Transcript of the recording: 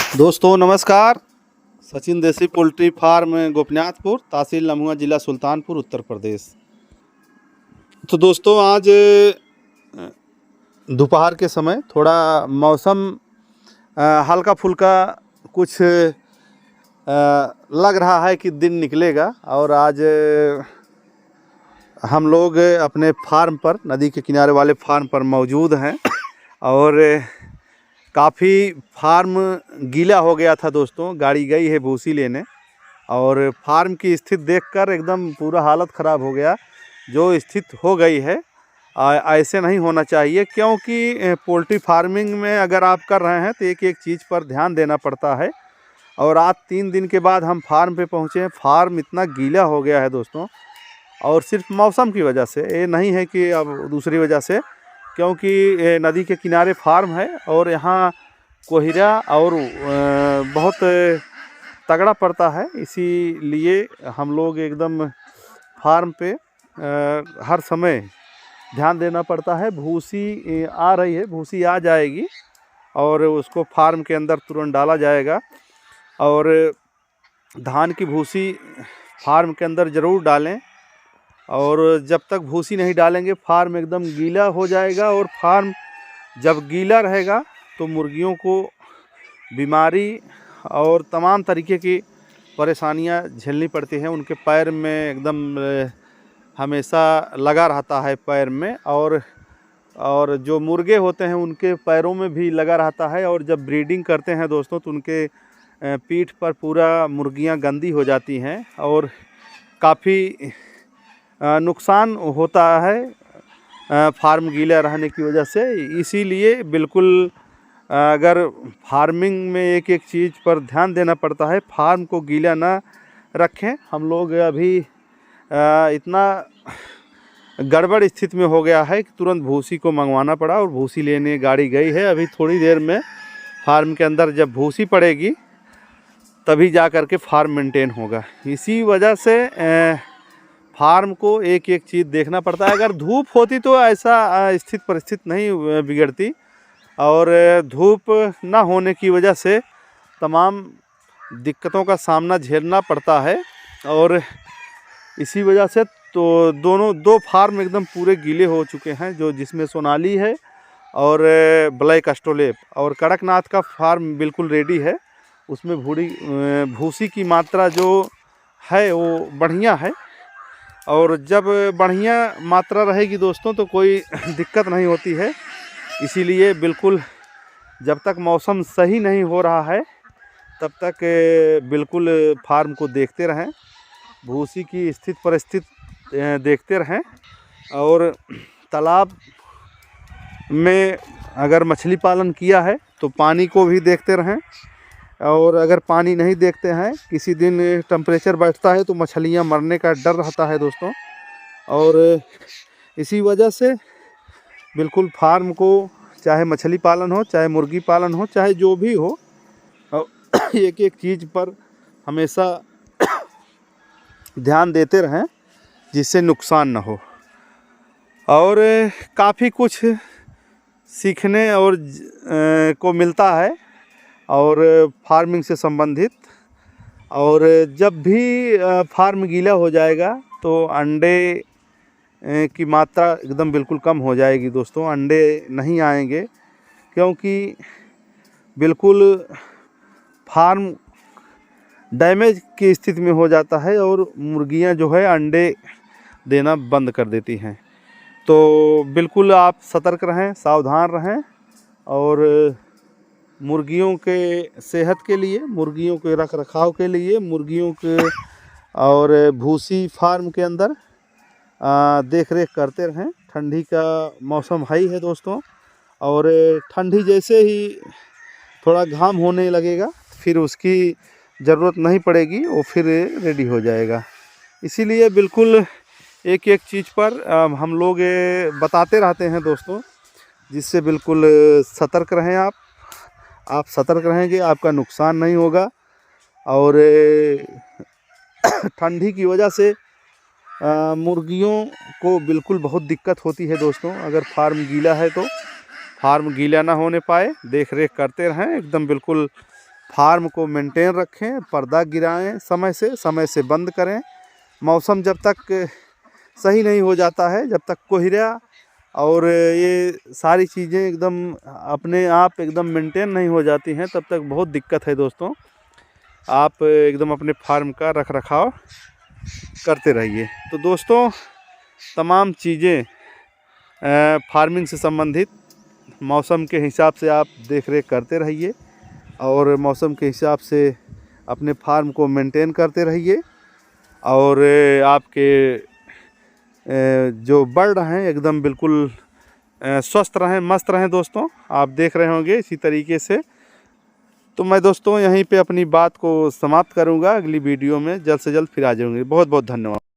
दोस्तों नमस्कार। सचिन देसी पोल्ट्री फार्म गोपनीनाथपुर, तहसील लम्हुआ, ज़िला सुल्तानपुर, उत्तर प्रदेश। तो दोस्तों आज दोपहर के समय थोड़ा मौसम हल्का फुल्का कुछ लग रहा है कि दिन निकलेगा। और आज हम लोग अपने फार्म पर, नदी के किनारे वाले फार्म पर मौजूद हैं और काफ़ी फार्म गीला हो गया था दोस्तों। गाड़ी गई है भूसी लेने और फार्म की स्थिति देखकर एकदम पूरा हालत ख़राब हो गया। जो स्थिति हो गई है ऐसे नहीं होना चाहिए, क्योंकि पोल्ट्री फार्मिंग में अगर आप कर रहे हैं तो एक एक चीज़ पर ध्यान देना पड़ता है। और आज 3 दिन के बाद हम फार्म पे पहुँचे हैं। फार्म इतना गीला हो गया है दोस्तों, और सिर्फ मौसम की वजह से, ये नहीं है कि अब दूसरी वजह से, क्योंकि नदी के किनारे फार्म है और यहाँ कोहरा और बहुत तगड़ा पड़ता है। इसीलिए हम लोग एकदम फार्म पे हर समय ध्यान देना पड़ता है। भूसी आ रही है, भूसी आ जाएगी और उसको फार्म के अंदर तुरंत डाला जाएगा। और धान की भूसी फार्म के अंदर ज़रूर डालें, और जब तक भूसी नहीं डालेंगे फार्म एकदम गीला हो जाएगा। और फार्म जब गीला रहेगा तो मुर्गियों को बीमारी और तमाम तरीके की परेशानियां झेलनी पड़ती हैं। उनके पैर में एकदम हमेशा लगा रहता है पैर में, और जो मुर्गे होते हैं उनके पैरों में भी लगा रहता है। और जब ब्रीडिंग करते हैं दोस्तों तो उनके पीठ पर पूरा मुर्गियां गंदी हो जाती हैं और काफ़ी नुकसान होता है फार्म गीला रहने की वजह से। इसीलिए बिल्कुल अगर फार्मिंग में एक एक चीज़ पर ध्यान देना पड़ता है, फार्म को गीला ना रखें। हम लोग अभी इतना गड़बड़ स्थिति में हो गया है कि तुरंत भूसी को मंगवाना पड़ा और भूसी लेने गाड़ी गई है। अभी थोड़ी देर में फार्म के अंदर जब भूसी पड़ेगी तभी जा कर के फार्म मेंटेन होगा। इसी वजह से फार्म को एक एक चीज़ देखना पड़ता है। अगर धूप होती तो ऐसा स्थिति परिस्थिति नहीं बिगड़ती, और धूप ना होने की वजह से तमाम दिक्कतों का सामना झेलना पड़ता है। और इसी वजह से तो दो फार्म एकदम पूरे गीले हो चुके हैं, जो जिसमें सोनाली है और ब्लैक एस्ट्रोलेप। और कड़कनाथ का फार्म बिल्कुल रेडी है, उसमें भूसी की मात्रा जो है वो बढ़िया है। और जब बढ़िया मात्रा रहेगी दोस्तों तो कोई दिक्कत नहीं होती है। इसीलिए बिल्कुल जब तक मौसम सही नहीं हो रहा है तब तक बिल्कुल फार्म को देखते रहें, भूसी की स्थिति परिस्थिति देखते रहें। और तालाब में अगर मछली पालन किया है तो पानी को भी देखते रहें। और अगर पानी नहीं देखते हैं, किसी दिन टेम्परेचर बैठता है तो मछलियां मरने का डर रहता है दोस्तों। और इसी वजह से बिल्कुल फार्म को, चाहे मछली पालन हो, चाहे मुर्गी पालन हो, चाहे जो भी हो, एक एक चीज़ पर हमेशा ध्यान देते रहें जिससे नुकसान ना हो। और काफ़ी कुछ सीखने और को मिलता है और फार्मिंग से संबंधित। और जब भी फार्म गीला हो जाएगा तो अंडे की मात्रा एकदम बिल्कुल कम हो जाएगी दोस्तों। अंडे नहीं आएंगे, क्योंकि बिल्कुल फार्म डैमेज की स्थिति में हो जाता है और मुर्गियां जो है अंडे देना बंद कर देती हैं। तो बिल्कुल आप सतर्क रहें, सावधान रहें। और मुर्गियों के सेहत के लिए, मुर्गियों के रख रखाव के लिए, मुर्गियों के और भूसी फार्म के अंदर देख रेख करते रहें। ठंडी का मौसम है ही है दोस्तों, और ठंडी जैसे ही थोड़ा घाम होने लगेगा फिर उसकी ज़रूरत नहीं पड़ेगी, वो फिर रेडी हो जाएगा। इसीलिए बिल्कुल एक एक चीज़ पर हम लोग बताते रहते हैं दोस्तों, जिससे बिल्कुल सतर्क रहें। आप सतर्क रहेंगे, आपका नुकसान नहीं होगा। और ठंडी की वजह से मुर्गियों को बिल्कुल बहुत दिक्कत होती है दोस्तों। अगर फार्म गीला है तो फार्म गीला ना होने पाए, देख रेख करते रहें एकदम बिल्कुल फार्म को मेंटेन रखें, पर्दा गिराएं, समय से बंद करें। मौसम जब तक सही नहीं हो जाता है, जब तक कोहरा और ये सारी चीज़ें एकदम अपने आप एकदम मेंटेन नहीं हो जाती हैं, तब तक बहुत दिक्कत है दोस्तों। आप एकदम अपने फार्म का रख रखाव करते रहिए। तो दोस्तों, तमाम चीज़ें फार्मिंग से संबंधित मौसम के हिसाब से आप देख रेख करते रहिए और मौसम के हिसाब से अपने फार्म को मेंटेन करते रहिए। और आपके जो बर्ड हैं एकदम बिल्कुल स्वस्थ रहें, मस्त रहें दोस्तों। आप देख रहे होंगे इसी तरीके से। तो मैं दोस्तों यहीं पे अपनी बात को समाप्त करूंगा। अगली वीडियो में जल्द से जल्द फिर आ जाऊंगी। बहुत बहुत धन्यवाद।